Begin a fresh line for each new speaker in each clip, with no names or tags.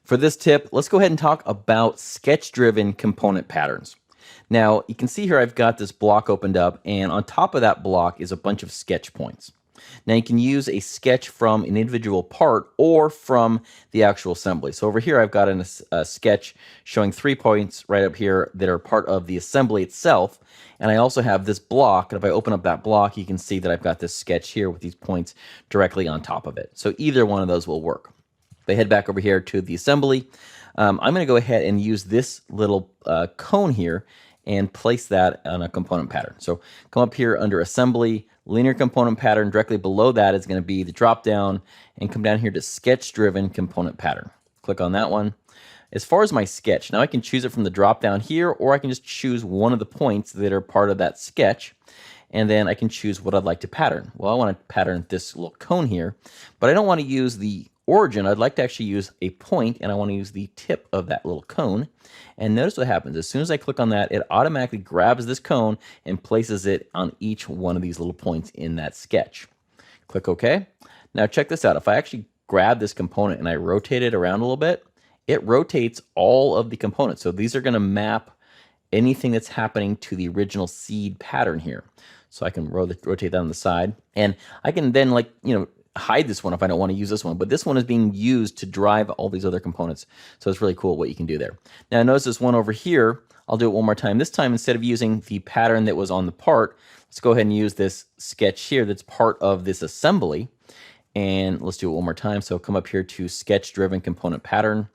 For this tip, let's go ahead and talk about sketch-driven component patterns. Now, you can see here I've got this block opened up, and on top of that block is a bunch of sketch points. Now, you can use a sketch from an individual part or from the actual assembly. So over here, I've got a sketch showing 3 points right up here that are part of the assembly itself. And I also have this block, and if I open up that block, you can see that I've got this sketch here with these points directly on top of it. So either one of those will work. If I head back over here to the assembly, I'm going to go ahead and use this little cone here and place that on a component pattern. So come up here under assembly, linear component pattern. Directly below that is going to be the drop down, and come down here to sketch driven component pattern. Click on that one. As far as my sketch, now I can choose it from the drop down here, or I can just choose one of the points that are part of that sketch, and then I can choose what I'd like to pattern. Well, I want to pattern this little cone here, but I don't want to use the origin. I'd like to actually use a point, and I want to use the tip of that little cone. And notice what happens. As soon as I click on that, it automatically grabs this cone and places it on each one of these little points in that sketch. Click OK. Now check this out. If I actually grab this component and I rotate it around a little bit, it rotates all of the components. So these are going to map anything that's happening to the original seed pattern here. So I can rotate that on the side, and I can then, like, hide this one if I don't want to use this one, but this one is being used to drive all these other components. So it's really cool what you can do there. Now notice this one over here. I'll do it one more time. This time, instead of using the pattern that was on the part, let's go ahead and use this sketch here that's part of this assembly. And let's do it one more time. So come up here to sketch driven component pattern.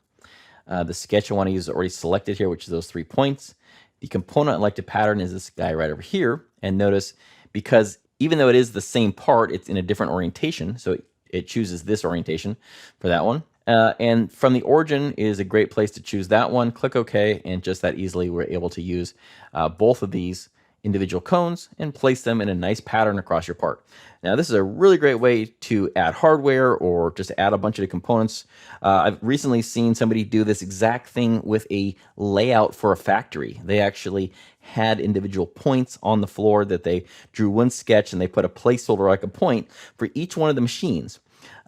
The sketch I want to use is already selected here, which is those 3 points. The component I'd like to pattern is this guy right over here. And notice, because even though it is the same part, it's in a different orientation. So it chooses this orientation for that one. And from the origin is a great place to choose that one. Click OK, and just that easily we're able to use both of these individual cones and place them in a nice pattern across your part. Now, this is a really great way to add hardware or just add a bunch of the components. I've recently seen somebody do this exact thing with a layout for a factory. They actually had individual points on the floor that they drew one sketch, and they put a placeholder like a point for each one of the machines.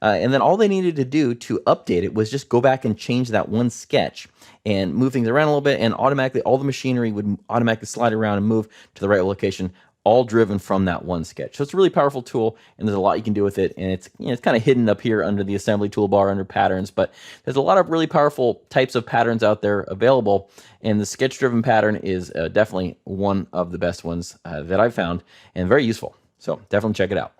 And then all they needed to do to update it was just go back and change that one sketch and move things around a little bit, and automatically all the machinery would automatically slide around and move to the right location, all driven from that one sketch. So it's a really powerful tool, and there's a lot you can do with it. And it's it's kind of hidden up here under the assembly toolbar under patterns, but there's a lot of really powerful types of patterns out there available. And the sketch driven pattern is definitely one of the best ones that I've found, and very useful. So definitely check it out.